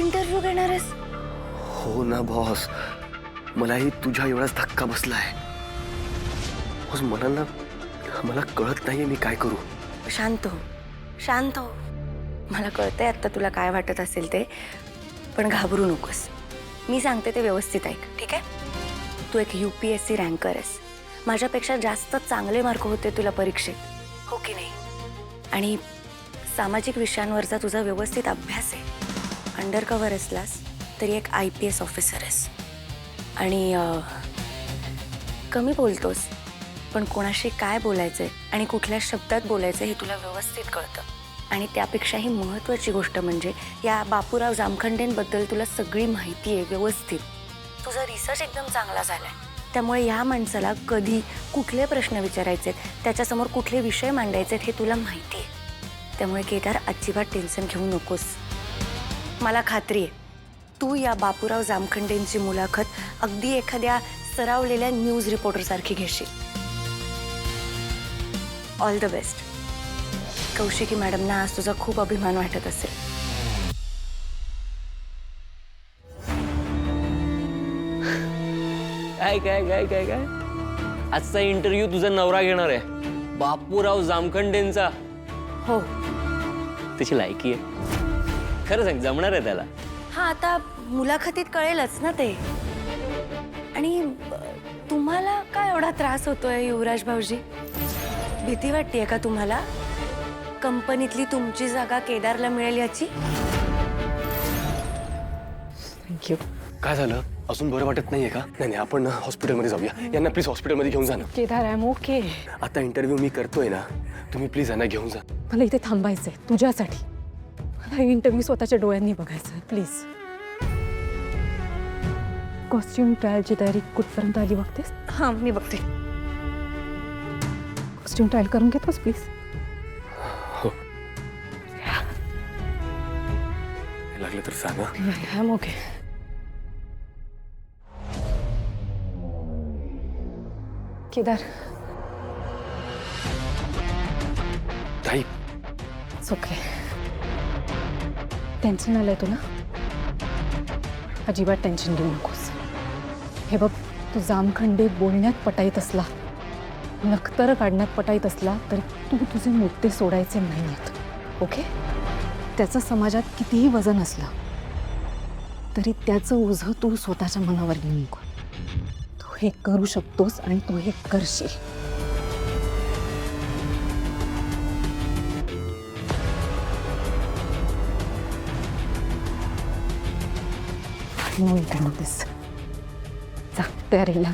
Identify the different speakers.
Speaker 1: Interview घेणार आहेस?
Speaker 2: हो ना बॉस, मलाही तुझ्या एवढाच धक्का बसलाय. बॉस मला कळत नाहीये मी काय करू.
Speaker 1: शांत हो, शांत हो. मला कळतंय आता तुला काय वाटत असेल ते, पण घाबरू नकोस. मी सांगते ते व्यवस्थित ऐक, ठीक आहे? तू एक UPSC रँकर आहेस. माझ्यापेक्षा जास्त चांगले मार्क होते तुला परीक्षेत, हो की नाही? आणि सामाजिक विषयांवरचा तुझा व्यवस्थित अभ्यास आहे. अंडर कव्हर असलास तरी एक IPS ऑफिसर आहेस. आणि कमी बोलतोस, पण कोणाशी काय बोलायचंय आणि कुठल्या शब्दात बोलायचं हे तुला व्यवस्थित कळतं. आणि त्यापेक्षाही महत्त्वाची गोष्ट म्हणजे या बापूराव जामखंडेंबद्दल तुला सगळी माहिती आहे व्यवस्थित. तुझा रिसर्च एकदम चांगला झालाय. त्यामुळे या माणसाला कधी कुठले प्रश्न विचारायचे, त्याच्यासमोर कुठले विषय मांडायचे हे तुला माहिती आहे. त्यामुळे केदार अजिबात टेन्शन घेऊ नकोस. मला खात्री आहे तू या बापूराव जामखंडेंची मुलाखत अगदी एखाद्या सरावलेल्या न्यूज रिपोर्टरसारखी घेशील. All the best. कौशिकी मॅडमना आज तुझा खूप अभिमान वाटत असेल.
Speaker 3: काय काय काय काय काय आजचा इंटरव्ह्यू तुझा नवरा घेणार आहे, बापूराव जामखंडेंचा.
Speaker 1: हो.
Speaker 3: त्याची लायकी आहे? खरं सांग, जमणार आहे त्याला?
Speaker 1: हा, आता मुलाखतीत कळेलच ना ते. आणि तुम्हाला काय एवढा त्रास होतोय युवराज भाऊजी? भीती वाटतेय का तुम्हाला कंपनीतली तुमची जागा केदारला मिळेल याची?
Speaker 3: थँक्यू.
Speaker 2: काय झालं? अजून बरं वाटत नाहीये का? नाही आपण हॉस्पिटलमध्ये जाऊया. यांना प्लीज हॉस्पिटलमध्ये घेऊन जा ना.
Speaker 4: Kedar, I am okay.
Speaker 2: आता इंटरव्ह्यू मी करतोय ना, तुम्ही प्लीज यांना घेऊन जा.
Speaker 4: मला इथे थांबायचंय तुझ्यासाठी. मला इंटरव्ह्यू स्वतःच्या डोळ्यांनी बघायचं. प्लीज. कॉस्ट्युम ट्रायलची तयारी कुठपर्यंत आली बघतेस?
Speaker 1: हां, मी बघते.
Speaker 4: कॉस्ट्युम ट्रायल करून घेतोस प्लीज?
Speaker 2: हो. लागलं तर सांगा.
Speaker 4: I am okay. केदार,
Speaker 2: ताई,
Speaker 4: ओके. टेन्शन आलंय तुला? अजिबात टेन्शन घेऊ नकोस. हे बघ, तू जामखंडे बोलण्यात पटाईत असला, नख्तर काढण्यात पटाईत असला तरी तू तुझे मुद्दे सोडायचे नाहीत. ओके? त्याचं समाजात कितीही वजन असलं तरी त्याचं ओझं तू स्वतःच्या मनावर घेऊ नको. तू हे करू शकतोस आणि तू हे करशील. नो इकडे नव्हतेस. जा, तयारीला.